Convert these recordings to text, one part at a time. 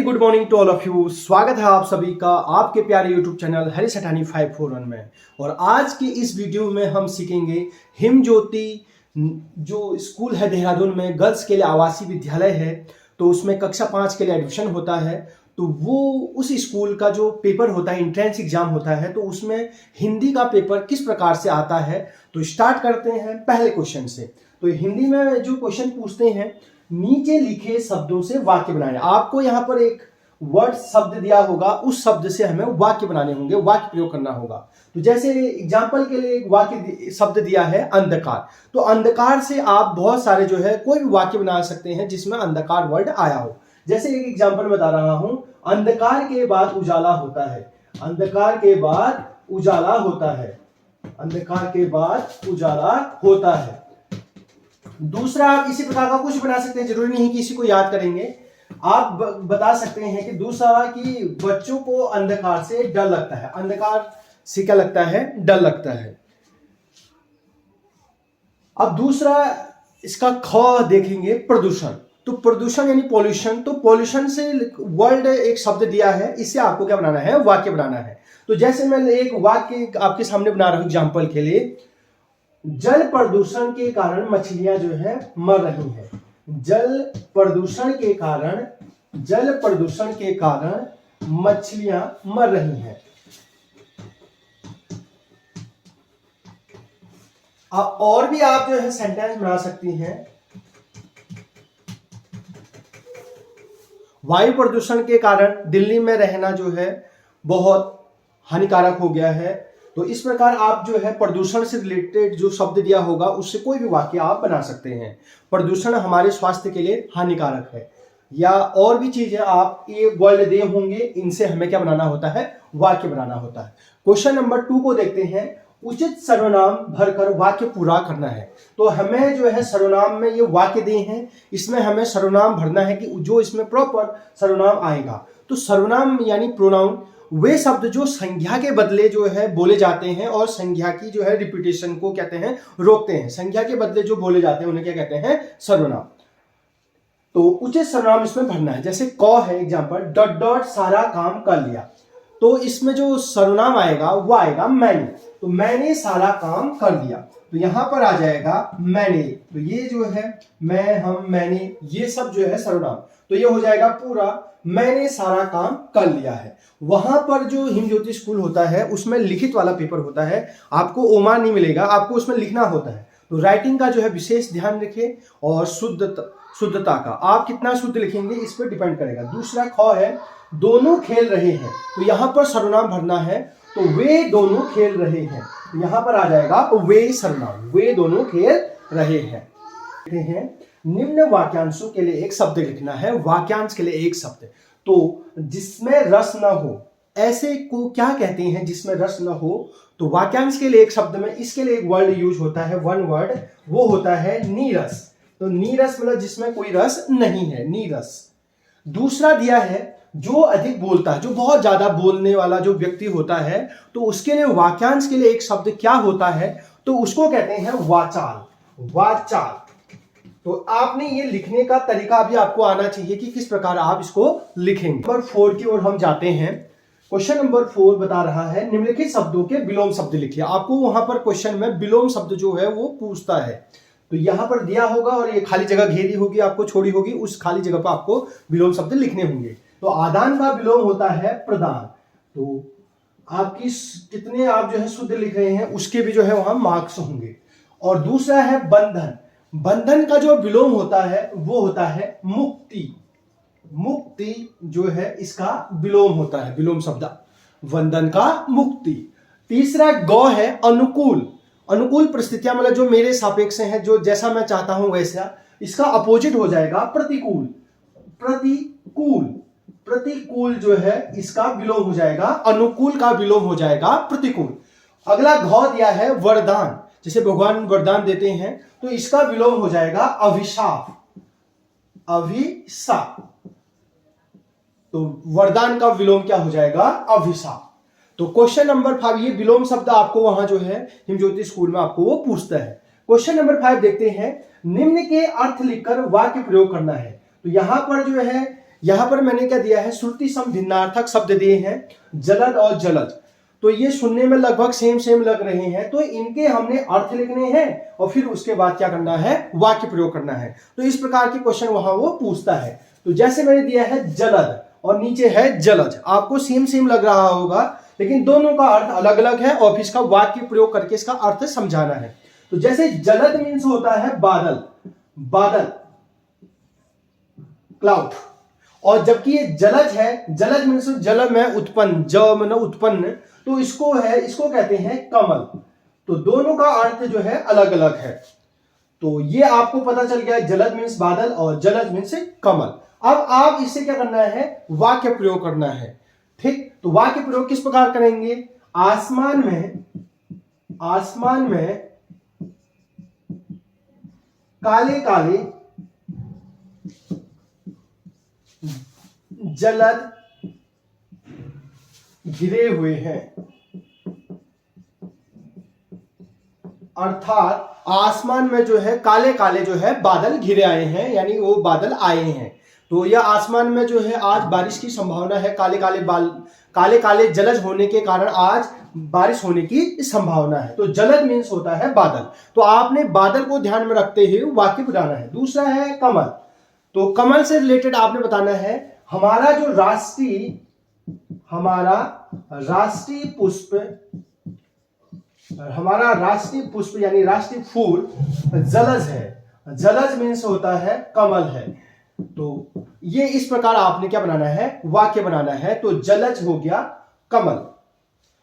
Very good morning to all of you. स्वागत है आप सभी का आपके प्यारे यूट्यूब चैनल हरीश अठानी 541 में। और आज की इस वीडियो में हम सीखेंगे हिम ज्योति जो स्कूल है देहरादून में, गर्ल्स के लिए आवासीय विद्यालय है, तो उसमें कक्षा 5 के लिए एडमिशन होता है। तो वो उस स्कूल का जो पेपर होता है, एंट्रेंस एग्जाम होता है, तो उसमें हिंदी का पेपर किस प्रकार से आता है। तो स्टार्ट करते हैं पहले क्वेश्चन से। तो हिंदी में जो क्वेश्चन पूछते हैं, नीचे लिखे शब्दों से वाक्य बनाए। आपको यहाँ पर एक वर्ड शब्द दिया होगा, उस शब्द से हमें वाक्य बनाने होंगे, वाक्य प्रयोग करना होगा। तो जैसे एग्जाम्पल के लिए एक वाक्य शब्द दिया है अंधकार, तो अंधकार से आप बहुत सारे जो है कोई भी वाक्य बना सकते हैं जिसमें अंधकार वर्ड आया हो। जैसे एक एग्जाम्पल बता रहा हूं, अंधकार के बाद उजाला होता है। अंधकार के बाद उजाला होता है। अंधकार के बाद उजाला होता है। दूसरा, आप इसी प्रकार का कुछ बना सकते हैं, जरूरी नहीं कि इसी को याद करेंगे। आप बता सकते हैं कि दूसरा कि बच्चों को अंधकार से डर लगता है। अंधकार से क्या लगता है? डर लगता है। अब दूसरा इसका ख देखेंगे, प्रदूषण। तो प्रदूषण यानी पॉल्यूशन। तो पॉल्यूशन से वर्ड एक शब्द दिया है, इससे आपको क्या बनाना है? वाक्य बनाना है। तो जैसे मैं एक वाक्य आपके सामने बना रहा हूं एग्जाम्पल के लिए, जल प्रदूषण के कारण मछलियां जो है मर रही हैं। जल प्रदूषण के कारण मछलियां मर रही हैं। अब और भी आप जो है सेंटेंस बना सकती हैं। वायु प्रदूषण के कारण दिल्ली में रहना जो है बहुत हानिकारक हो गया है। तो इस प्रकार आप जो है प्रदूषण से रिलेटेड जो शब्द दिया होगा उससे कोई भी वाक्य आप बना सकते हैं। प्रदूषण हमारे स्वास्थ्य के लिए हानिकारक है, या और भी चीजें आप ये वर्ड दिए होंगे, इनसे हमें क्या बनाना होता है? वाक्य बनाना होता है। क्वेश्चन नंबर 2 को देखते हैं। उचित सर्वनाम भरकर वाक्य पूरा करना है। तो हमें जो है सर्वनाम में ये वाक्य दिए हैं, इसमें हमें सर्वनाम भरना है कि जो इसमें प्रॉपर सर्वनाम आएगा। तो सर्वनाम यानी प्रोनाउन वे शब्द जो संज्ञा के बदले जो है बोले जाते हैं और संज्ञा की जो है रिपीटेशन को कहते हैं, रोकते हैं। संज्ञा के बदले जो बोले जाते हैं उन्हें क्या कहते हैं? सर्वनाम। तो उचित सर्वनाम इसमें भरना है। जैसे क है एग्जांपल, डॉट डॉट सारा काम कर लिया। तो इसमें जो सर्वनाम आएगा वो आएगा मैंने। तो मैंने सारा काम कर लिया, तो यहां पर आ जाएगा मैंने। तो ये जो है मैं, हम, मैंने, ये सब जो है सर्वनाम। तो ये हो जाएगा पूरा मैंने सारा काम कर लिया है। वहां पर जो हिम ज्योति स्कूल होता है उसमें लिखित वाला पेपर होता है, आपको ओमा नहीं मिलेगा, आपको उसमें लिखना होता है। तो राइटिंग का जो है विशेष ध्यान रखें, और शुद्धता का आप कितना शुद्ध लिखेंगे इस पर डिपेंड करेगा। दूसरा ख है, दोनों खेल रहे हैं। तो यहां पर सर्वनाम भरना है। तो वे दोनों खेल रहे हैं, यहां पर आ जाएगा वे सर्वनाम, वे दोनों खेल रहे हैं। निम्न वाक्यांशों के लिए एक शब्द लिखना है। वाक्यांश के लिए एक शब्द, तो जिसमें रस न हो, ऐसे को क्या कहते हैं जिसमें रस न हो? तो वाक्यांश के लिए एक शब्द में इसके लिए एक वर्ड यूज होता है, वन वर्ड, वो होता है नीरस। तो नीरस मतलब जिसमें कोई रस नहीं है, नीरस। दूसरा दिया है, जो अधिक बोलता है, जो बहुत ज्यादा बोलने वाला जो व्यक्ति होता है, तो उसके लिए वाक्यांश के लिए एक शब्द क्या होता है? तो उसको कहते हैं वाचाल। वाचाल। तो आपने ये लिखने का तरीका भी आपको आना चाहिए कि किस प्रकार आप इसको लिखेंगे। नंबर 4 की ओर हम जाते हैं। क्वेश्चन नंबर 4 बता रहा है, निम्नलिखित शब्दों के विलोम शब्द लिखिए। आपको वहां पर क्वेश्चन में विलोम शब्द जो है वो पूछता है। तो यहां पर दिया होगा और ये खाली जगह घेरी होगी, आपको छोड़ी होगी, उस खाली जगह पर आपको विलोम शब्द लिखने होंगे। तो आदान का विलोम होता है प्रदान। तो आपकी कितने आप जो है शुद्ध लिख रहे हैं उसके भी जो है वहां मार्क्स होंगे। और दूसरा है बंधन। बंधन का जो विलोम होता है वो होता है मुक्ति। मुक्ति जो है इसका विलोम होता है, विलोम शब्द बंधन का मुक्ति। तीसरा गौ है अनुकूल। अनुकूल परिस्थितियां मतलब जो मेरे सापेक्ष हैं, जो जैसा मैं चाहता हूं वैसा। इसका अपोजिट हो जाएगा प्रतिकूल। प्रतिकूल, प्रतिकूल जो है इसका विलोम हो जाएगा, अनुकूल का विलोम हो जाएगा प्रतिकूल। अगला घ दिया है वरदान। जैसे भगवान वरदान देते हैं, तो इसका विलोम हो जाएगा अभिशाप। अभिशाप। तो वरदान का विलोम क्या हो जाएगा? अभिशाप। तो क्वेश्चन नंबर 5, ये विलोम शब्द आपको वहां जो है हिम ज्योति स्कूल में आपको वो पूछता है। क्वेश्चन नंबर 5 देखते हैं। निम्न के अर्थ लिखकर वाक्य प्रयोग करना है। तो यहां पर जो है यहां पर मैंने क्या दिया है, श्रुति सम भिन्नार्थक शब्द दिए हैं, जलद और जलज। तो ये सुनने में लगभग सेम लग रहे हैं, तो इनके हमने अर्थ लिखने हैं और फिर उसके बाद क्या करना है, वाक्य प्रयोग करना है। तो इस प्रकार के क्वेश्चन वहां वो पूछता है। तो जैसे मैंने दिया है जलद और नीचे है जलज, आपको सेम लग रहा होगा, लेकिन दोनों का अर्थ अलग अलग है और फिर इसका वाक्य प्रयोग करके इसका अर्थ समझाना है। तो जैसे जलद मीन्स होता है बादल, बादल क्लाउड, और जबकि ये जलज है, जलज मीन्स जल में उत्पन्न, ज में उत्पन्न, तो इसको कहते हैं कमल। तो दोनों का अर्थ जो है अलग अलग है। तो ये आपको पता चल गया, जलद मीन्स बादल और जलज मीन्स कमल। अब आप इससे क्या करना है, वाक्य प्रयोग करना है। ठीक, तो वाक्य प्रयोग किस प्रकार करेंगे, आसमान में काले काले जलद घिरे हुए हैं, अर्थात आसमान में जो है काले काले जो है बादल घिरे आए हैं, यानी वो बादल आए हैं। तो यह आसमान में जो है आज बारिश की संभावना है, काले काले जलज होने के कारण आज बारिश होने की संभावना है। तो जलद मीन्स होता है बादल। तो आपने बादल को ध्यान में रखते हुए वाक्य बनाना है। दूसरा है कमल। तो कमल से रिलेटेड आपने बताना है, हमारा राष्ट्रीय पुष्प यानी राष्ट्रीय फूल जलज है। जलज मीन्स होता है कमल है। तो ये इस प्रकार आपने क्या बनाना है, वाक्य बनाना है। तो जलज हो गया कमल,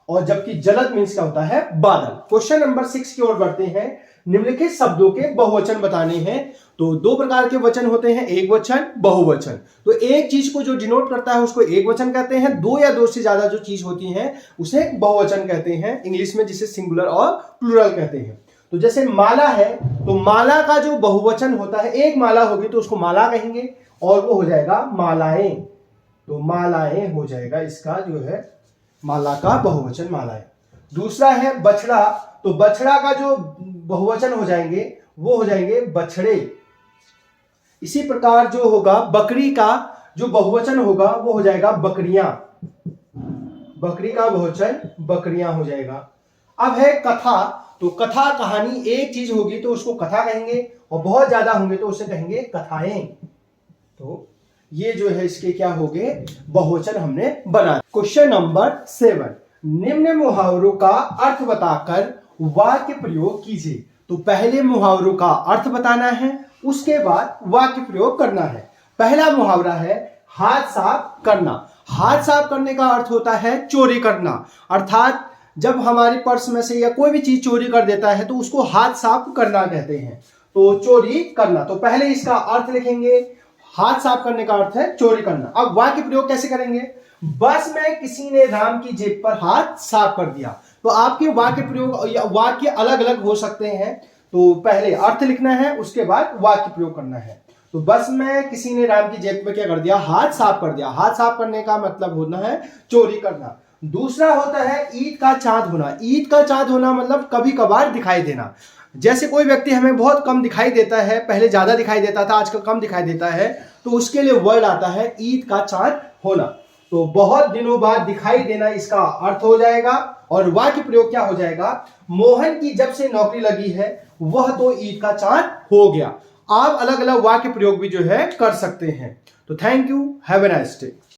और जबकि जलद मीन्स क्या होता है, बादल। क्वेश्चन नंबर 6 की ओर बढ़ते हैं। निम्नलिखित शब्दों के बहुवचन बताने हैं। तो दो प्रकार के वचन होते हैं, एक वचन, बहुवचन। तो एक चीज को जो डिनोट करता है उसको एक वचन कहते हैं, दो या दो से ज्यादा जो चीज होती है उसे बहुवचन कहते हैं, इंग्लिश में जिसे सिंगुलर और प्लूरल कहते हैं। तो जैसे माला है, तो माला का जो बहुवचन होता है, एक माला होगी तो उसको माला कहेंगे, और वो हो जाएगा मालाएं। तो मालाएं हो जाएगा इसका जो है माला का बहुवचन, मालाएं। दूसरा है बछड़ा। तो बछड़ा का जो बहुवचन हो जाएंगे वो हो जाएंगे बछड़े। इसी प्रकार जो होगा बकरी का जो बहुवचन होगा वो हो जाएगा बकरियां। बकरी का बहुवचन बकरियां हो जाएगा। अब है कथा। तो कथा कहानी, एक चीज होगी तो उसको कथा कहेंगे, और बहुत ज्यादा होंगे तो उसे कहेंगे कथाएं। तो ये जो है इसके क्या हो गए, बहुवचन हमने बना। क्वेश्चन नंबर 7, निम्न मुहावरों का अर्थ बताकर वाक्य प्रयोग कीजिए। तो पहले मुहावरों का अर्थ बताना है, उसके बाद वाक्य प्रयोग करना है। पहला मुहावरा है हाथ साफ करना। हाथ साफ करने का अर्थ होता है चोरी करना, अर्थात जब हमारे पर्स में से या कोई भी चीज चोरी कर देता है तो उसको हाथ साफ करना कहते हैं। तो चोरी करना। तो पहले इसका अर्थ लिखेंगे, हाथ साफ करने का अर्थ है चोरी करना। अब वाक्य प्रयोग कैसे करेंगे, बस में किसी ने राम की जेब पर हाथ साफ कर दिया। तो आपके वाक्य प्रयोग या वाक्य अलग अलग हो सकते हैं। तो पहले अर्थ लिखना है, उसके बाद वाक्य प्रयोग करना है। तो बस में किसी ने राम की जेब में क्या कर दिया, हाथ साफ कर दिया। हाथ साफ करने का मतलब होना है चोरी करना। दूसरा होता है ईद का चांद होना। ईद का चांद होना मतलब कभी कभार दिखाई देना। जैसे कोई व्यक्ति हमें बहुत कम दिखाई देता है, पहले ज्यादा दिखाई देता था, आजकल कम दिखाई देता है, तो उसके लिए वर्ड आता है ईद का चांद होना। तो बहुत दिनों बाद दिखाई देना इसका अर्थ हो जाएगा। और वाक्य प्रयोग क्या हो जाएगा, मोहन की जब से नौकरी लगी है वह तो ईद का चांद हो गया। आप अलग अलग वाक्य प्रयोग भी जो है कर सकते हैं। तो thank you, have a nice day.